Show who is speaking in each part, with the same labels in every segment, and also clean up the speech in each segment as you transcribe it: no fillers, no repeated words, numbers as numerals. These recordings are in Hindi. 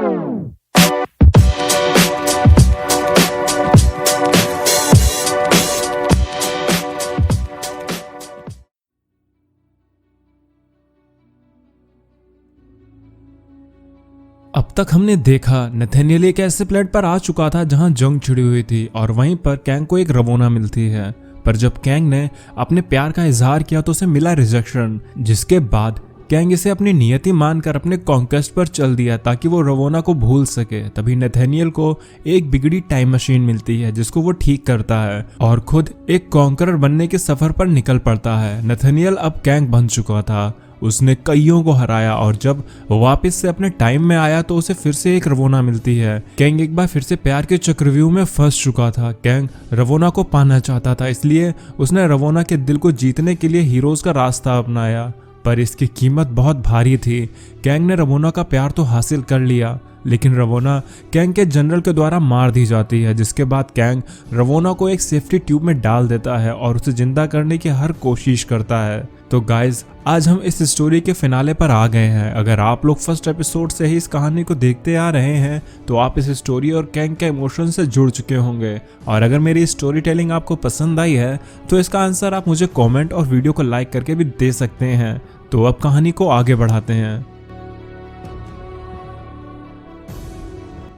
Speaker 1: अब तक हमने देखा नथानियल एक ऐसे प्लेनेट पर आ चुका था जहां जंग छिड़ी हुई थी और वहीं पर कैंग को एक रवोना मिलती है। पर जब कैंग ने अपने प्यार का इजहार किया तो उसे मिला रिजेक्शन, जिसके बाद कैंग इसे अपनी नियति मानकर अपने कॉन्क्वेस्ट पर चल दिया ताकि वो रवोना को भूल सके। तभी नथानियल को एक बिगड़ी टाइम मशीन मिलती है जिसको वो ठीक करता है और खुद एक कॉन्करर बनने के सफर पर निकल पड़ता है। नथानियल अब कैंग बन चुका था, उसने कईयों को हराया और जब वापस से अपने टाइम में आया तो उसे फिर से एक रवोना मिलती है। कैंग एक बार फिर से प्यार के चक्रव्यूह में फंस चुका था। कैंग रवोना को पाना चाहता था, इसलिए उसने रवोना के दिल को जीतने के लिए हीरोज का रास्ता अपनाया, पर इसकी कीमत बहुत भारी थी। कैंग ने रवोना का प्यार तो हासिल कर लिया, लेकिन रवोना कैंग के जनरल के द्वारा मार दी जाती है, जिसके बाद कैंग रवोना को एक सेफ्टी ट्यूब में डाल देता है और उसे जिंदा करने की हर कोशिश करता है। तो गाइज, आज हम इस स्टोरी के फिनाले पर आ गए हैं। अगर आप लोग फर्स्ट एपिसोड से ही इस कहानी को देखते आ रहे हैं तो आप इस स्टोरी और कैंग के इमोशन से जुड़ चुके होंगे, और अगर मेरी स्टोरी टेलिंग आपको पसंद आई है तो इसका आंसर आप मुझे कमेंट और वीडियो को लाइक करके भी दे सकते हैं। तो अब कहानी को आगे बढ़ाते हैं।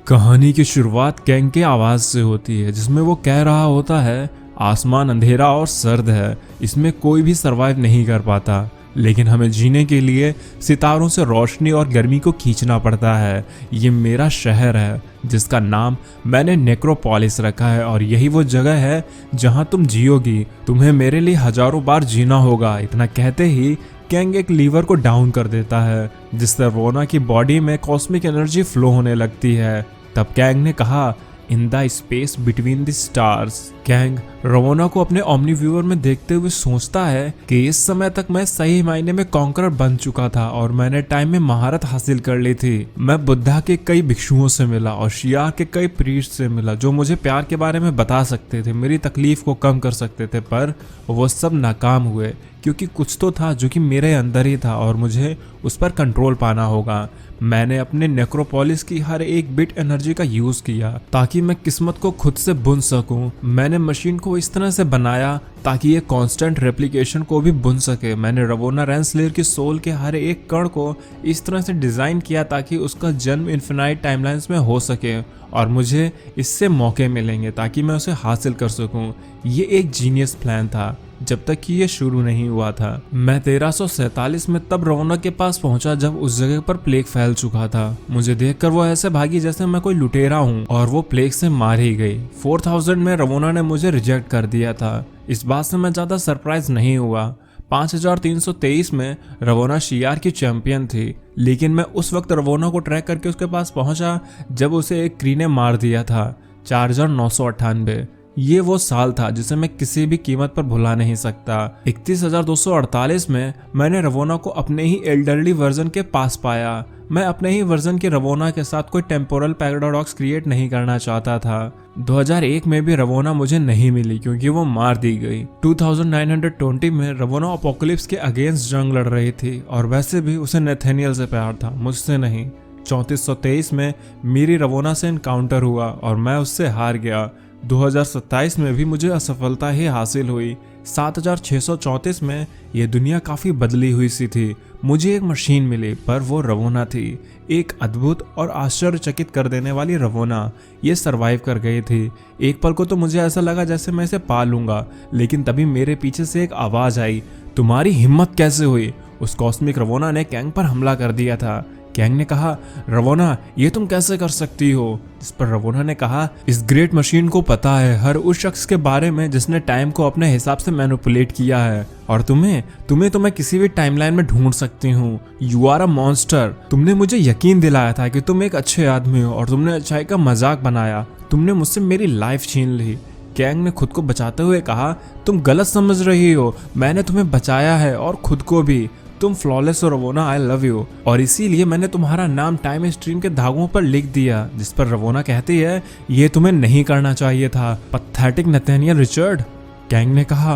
Speaker 1: कहानी की शुरुआत कैंग के आवाज से होती है जिसमें वो कह रहा होता है, आसमान अंधेरा और सर्द है, इसमें कोई भी सरवाइव नहीं कर पाता, लेकिन हमें जीने के लिए सितारों से रोशनी और गर्मी को खींचना पड़ता है। ये मेरा शहर है जिसका नाम मैंने नेक्रोपोलिस रखा है और यही वो जगह है जहां तुम जियोगी। तुम्हें मेरे लिए हजारों बार जीना होगा। इतना कहते ही कैंग एक लीवर को डाउन कर देता है जिससे रवोना की बॉडी में कॉस्मिक एनर्जी फ्लो होने लगती है। तब कैंग ने कहा, in the space between the stars. Kang रवोना को अपने ओमनी व्यूअर में देखते हुए सोचता है कि इस समय तक मैं सही मायने में कॉन्करर बन चुका था और मैंने टाइम में महारत हासिल कर ली थी। मैं बुद्धा के कई भिक्षुओं से मिला और शिया के कई प्रीस्ट से मिला जो मुझे प्यार के बारे में बता सकते थे, मेरी तकलीफ को कम कर सकते थे, पर वो सब नाकाम हुए क्योंकि कुछ तो था जो कि मेरे अंदर ही था और मुझे उस पर कंट्रोल पाना होगा। मैंने अपने नेक्रोपोलिस की हर एक बिट एनर्जी का यूज किया ताकि मैं किस्मत को खुद से बुन सकूं। मैंने मशीन को इस तरह से बनाया ताकि ये कांस्टेंट रेप्लिकेशन को भी बुन सके। मैंने रवोना रेंसलेयर की सोल के हर एक कण को इस तरह से डिजाइन किया ताकि उसका जन्म इन्फिनाइट टाइमलाइंस में हो सके और मुझे इससे मौके मिलेंगे ताकि मैं उसे हासिल कर सकूं। ये एक जीनियस प्लान था जब तक कि ये शुरू नहीं हुआ था। मैं 1347 में तब रवोना के पास पहुंचा जब उस जगह पर प्लेग फैल चुका था। मुझे देखकर वो ऐसे भागी जैसे मैं कोई लुटेरा हूं और वो प्लेग से मार ही गई। 4000 में रवोना ने मुझे रिजेक्ट कर दिया था। इस बात से मैं ज्यादा सरप्राइज नहीं हुआ। 5323 में रवोना शियार की चैंपियन थी, लेकिन मैं उस वक्त रवोना को ट्रैक करके उसके पास पहुंचा जब उसे एक क्री ने मार दिया था। 4998 ये वो साल था जिसे मैं किसी भी कीमत पर भुला नहीं सकता। 31248 में मैंने रवोना को अपने ही एल्डरली वर्जन के पास पाया। मैं अपने ही वर्जन के रवोना के साथ कोई टेम्पोरल पैराडॉक्स क्रिएट नहीं करना चाहता था। 2001 में भी रवोना मुझे नहीं मिली क्योंकि वो मार दी गई। 2920 में रवोना अपोकलिप्स के अगेंस्ट जंग लड़ रही थी और वैसे भी उसे नथानियल से प्यार था, मुझसे नहीं। 3423 में मेरी रवोना से इनकाउंटर हुआ और मैं उससे हार गया। 2027 में भी मुझे असफलता ही हासिल हुई। 7634 में यह दुनिया काफी बदली हुई सी थी। मुझे एक मशीन मिली पर वो रवोना थी, एक अद्भुत और आश्चर्यचकित कर देने वाली रवोना। ये सरवाइव कर गई थी। एक पल को तो मुझे ऐसा लगा जैसे मैं इसे पा लूंगा, लेकिन तभी मेरे पीछे से एक आवाज आई, तुम्हारी हिम्मत कैसे हुई? उस कॉस्मिक रवोना ने कैंग पर हमला कर दिया था। कैंग ने कहा, रवोना ये तुम कैसे कर सकती हो? इस पर रवोना ने कहा, इस ग्रेट मशीन को पता है हर उस शख्स के बारे में जिसने टाइम को अपने हिसाब से मैनिपुलेट किया है, और तुम्हें तो मैं किसी भी टाइमलाइन में ढूंढ सकती हूँ। You are a monster. तुमने मुझे यकीन दिलाया था कि तुम एक अच्छे आदमी हो और तुमने अच्छाई का मजाक बनाया। तुमने मुझसे मेरी लाइफ छीन ली। कैंग ने खुद को बचाते हुए कहा, तुम गलत समझ रही हो, मैंने तुम्हें बचाया है और खुद को भी। तुम फ्लॉलेस हो रवोना, आई लव यू, और इसीलिए मैंने तुम्हारा नाम टाइम स्ट्रीम के धागों पर लिख दिया। जिस पर रवोना कहती है, ये तुम्हें नहीं करना चाहिए था, पैथेटिक नथानियल रिचर्ड। कैंग ने कहा,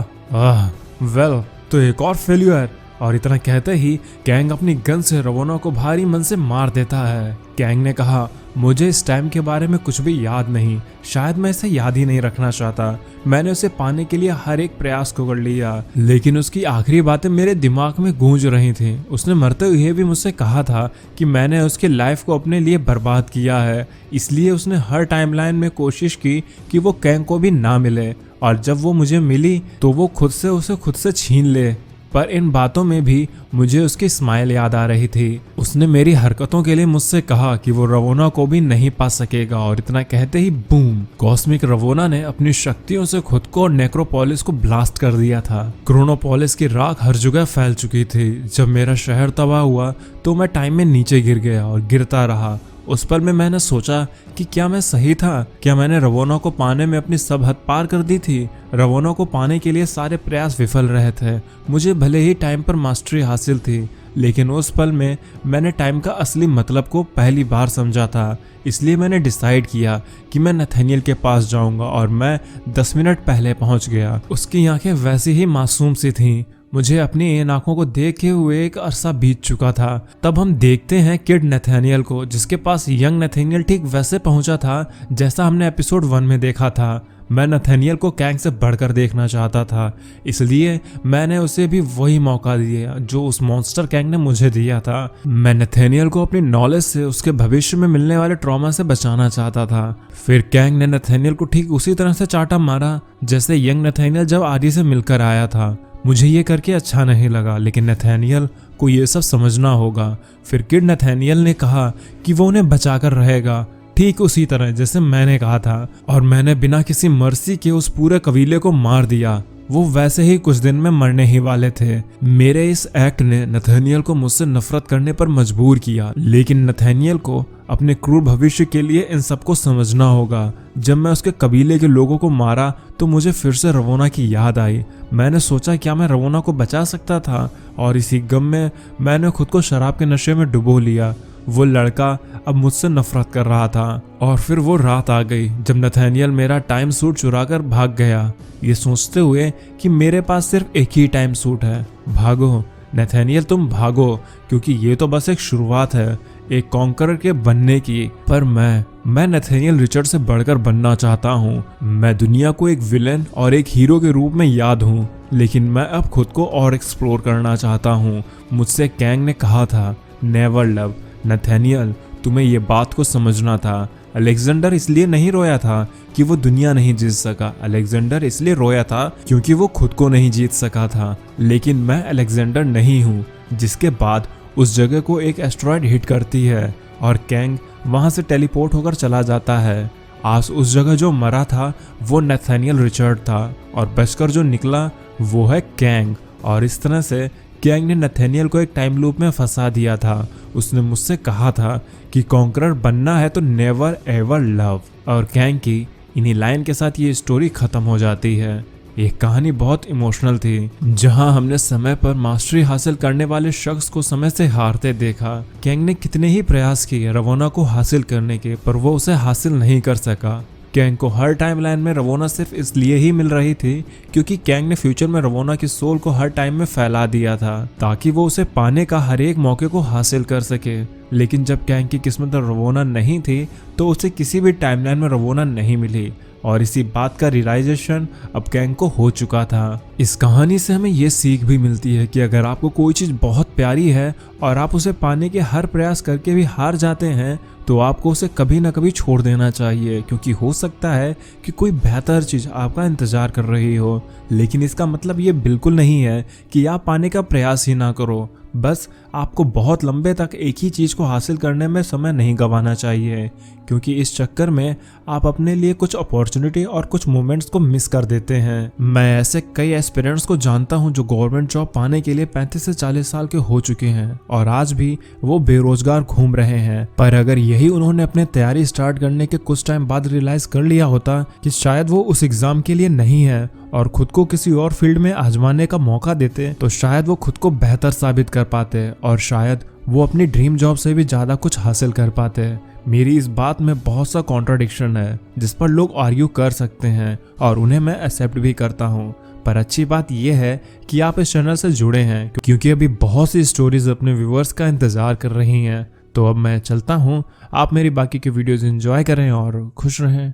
Speaker 1: वेल तो एक और फेल्यूर। और इतना कहते ही कैंग अपनी गन से रवोना को भारी मन से मार देता है। कैंग ने कहा, मुझे इस टाइम के बारे में कुछ भी याद नहीं, शायद मैं इसे याद ही नहीं रखना चाहता। मैंने उसे पाने के लिए हर एक प्रयास को कर लिया, लेकिन उसकी आखिरी बातें मेरे दिमाग में गूंज रही थी। उसने मरते हुए भी मुझसे कहा था कि मैंने उसकी लाइफ को अपने लिए बर्बाद किया है, इसलिए उसने हर टाइमलाइन में कोशिश की कि वो कैंग को भी ना मिले, और जब वो मुझे मिली तो वो उसे खुद से छीन ले। पर इन बातों में भी मुझे उसकी स्माइल याद आ रही थी। उसने मेरी हरकतों के लिए मुझसे कहा कि वो रवोना को भी नहीं पा सकेगा, और इतना कहते ही बूम, कॉस्मिक रवोना ने अपनी शक्तियों से खुद को और नेक्रोपोलिस को ब्लास्ट कर दिया था। क्रोनोपोलिस की राख हर जगह फैल चुकी थी। जब मेरा शहर तबाह हुआ तो मैं टाइम में नीचे गिर गया और गिरता रहा। उस पल में मैंने सोचा कि क्या मैं सही था? क्या मैंने रवोना को पाने में अपनी सब हद पार कर दी थी? रवोना को पाने के लिए सारे प्रयास विफल रहे थे। मुझे भले ही टाइम पर मास्टरी हासिल थी, लेकिन उस पल में मैंने टाइम का असली मतलब को पहली बार समझा था। इसलिए मैंने डिसाइड किया कि मैं नथानियल के पास जाऊंगा, और मैं 10 मिनट पहले पहुंच गया। उसकी आंखें वैसी ही मासूम सी थीं। मुझे अपनी इन आंखों को देखे हुए एक अरसा बीत चुका था। तब हम देखते हैं किड नथानियल को, जिसके पास यंग नथानियल ठीक वैसे पहुंचा था जैसा हमने एपिसोड 1 में देखा था। मैं नथानियल को कैंग से बढ़कर देखना चाहता था, इसलिए मैंने उसे भी वही मौका दिया जो उस मॉन्स्टर कैंग ने मुझे दिया था। मैं नथानियल को अपनी नॉलेज से उसके भविष्य में मिलने वाले ट्रॉमा से बचाना चाहता था। फिर कैंग ने नथानियल को ठीक उसी तरह से चाटा मारा जैसे यंग नथानियल जब आदि से मिलकर आया था। मुझे ये करके अच्छा नहीं लगा, लेकिन नथानियल को ये सब समझना होगा। फिर किड नथानियल ने कहा कि वो उन्हें बचाकर रहेगा, ठीक उसी तरह जैसे मैंने कहा था, और मैंने बिना किसी मर्सी के उस पूरे कबीले को मार दिया। वो वैसे ही कुछ दिन में मरने ही वाले थे। मेरे इस एक्ट ने नथानियल को मुझसे नफरत करने पर मजबूर किया, लेकिन नथानियल को अपने क्रूर भविष्य के लिए इन सबको समझना होगा। जब मैं उसके कबीले के लोगों को मारा तो मुझे फिर से रवोना की याद आई। मैंने सोचा क्या मैं रवोना को बचा सकता था, और इसी गम में मैंने खुद को शराब के नशे में डुबो लिया। वो लड़का अब मुझसे नफरत कर रहा था। और फिर वो रात आ गई जब नथानियल मेरा टाइम सूट चुराकर भाग गया, ये सोचते हुए कि मेरे पास सिर्फ एक ही टाइम सूट है। भागो नथानियल, तुम भागो, क्योंकि ये तो बस एक शुरुआत है एक कॉन्करर के बनने की। पर मैं नथानियल रिचर्ड से बढ़कर बनना चाहता हूँ। मैं दुनिया को एक विलेन और एक हीरो के रूप में याद हूँ, लेकिन मैं अब खुद को और एक्सप्लोर करना चाहता हूँ। मुझसे कैंग ने कहा था, नेवर लव। नथानियल, तुम्हें ये बात को समझना था। अलेक्जेंडर इसलिए नहीं रोया था कि वो दुनिया नहीं जीत सका। अलेक्जेंडर इसलिए रोया था क्योंकि वो खुद को नहीं जीत सका था। लेकिन मैं अलेक्जेंडर नहीं हूँ। जिसके बाद उस जगह को एक एस्ट्रॉयड हिट करती है और कैंग वहां से टेलीपोर्ट होकर चला जाता है। आज उस जगह जो मरा था वो नथानियल रिचर्ड था, और बचकर जो निकला वो है कैंग। और इस तरह से कैंग ने नथानियल को एक टाइम लूप में फंसा दिया था। उसने मुझसे कहा था कि कॉन्करर बनना है तो नेवर एवर लव। और कैंग की इन्हीं लाइन के साथ ये स्टोरी खत्म हो जाती है। ये कहानी बहुत इमोशनल थी, जहां हमने समय पर मास्टरी हासिल करने वाले शख्स को समय से हारते देखा। कैंग ने कितने ही प्रयास किए रवोना को हासिल करने के, पर वो उसे हासिल नहीं कर सका। कैंग को हर टाइमलाइन में रवोना सिर्फ इसलिए ही मिल रही थी क्योंकि कैंग ने फ्यूचर में रवोना की सोल को हर टाइम में फैला दिया था, ताकि वो उसे पाने का हर एक मौके को हासिल कर सके। लेकिन जब कैंग की किस्मत में रवोना नहीं थी तो उसे किसी भी टाइमलाइन में रवोना नहीं मिली, और इसी बात का रियलाइजेशन अब कैंग को हो चुका था। इस कहानी से हमें ये सीख भी मिलती है कि अगर आपको कोई चीज़ बहुत प्यारी है और आप उसे पाने के हर प्रयास करके भी हार जाते हैं तो आपको उसे कभी ना कभी छोड़ देना चाहिए, क्योंकि हो सकता है कि कोई बेहतर चीज़ आपका इंतज़ार कर रही हो। लेकिन इसका मतलब ये बिल्कुल नहीं है कि आप पाने का प्रयास ही ना करो। बस आपको बहुत लंबे तक एक ही चीज़ को हासिल करने में समय नहीं गंवाना चाहिए, क्योंकि इस चक्कर में आप अपने लिए कुछ अपॉर्चुनिटी और कुछ मोमेंट्स को मिस कर देते हैं। मैं ऐसे कई एस्पिरेंट्स को जानता हूं जो गवर्नमेंट जॉब पाने के लिए 35 से 40 साल के हो चुके हैं और आज भी वो बेरोजगार घूम रहे हैं। पर अगर यही उन्होंने अपने तैयारी स्टार्ट करने के कुछ टाइम बाद रियलाइज कर लिया होता कि शायद वो उस एग्जाम के लिए नहीं है और खुद को किसी और फील्ड में आजमाने का मौका देते, तो शायद वो खुद को बेहतर साबित कर पाते और शायद वो अपनी ड्रीम जॉब से भी ज़्यादा कुछ हासिल कर पाते। मेरी इस बात में बहुत सा कॉन्ट्राडिक्शन है जिस पर लोग आर्ग्यू कर सकते हैं और उन्हें मैं एक्सेप्ट भी करता हूँ, पर अच्छी बात यह है कि आप इस चैनल से जुड़े हैं क्योंकि अभी बहुत सी स्टोरीज अपने व्यूअर्स का इंतजार कर रही हैं। तो अब मैं चलता हूँ, आप मेरी बाकी के वीडियोस एंजॉय करें और खुश रहें।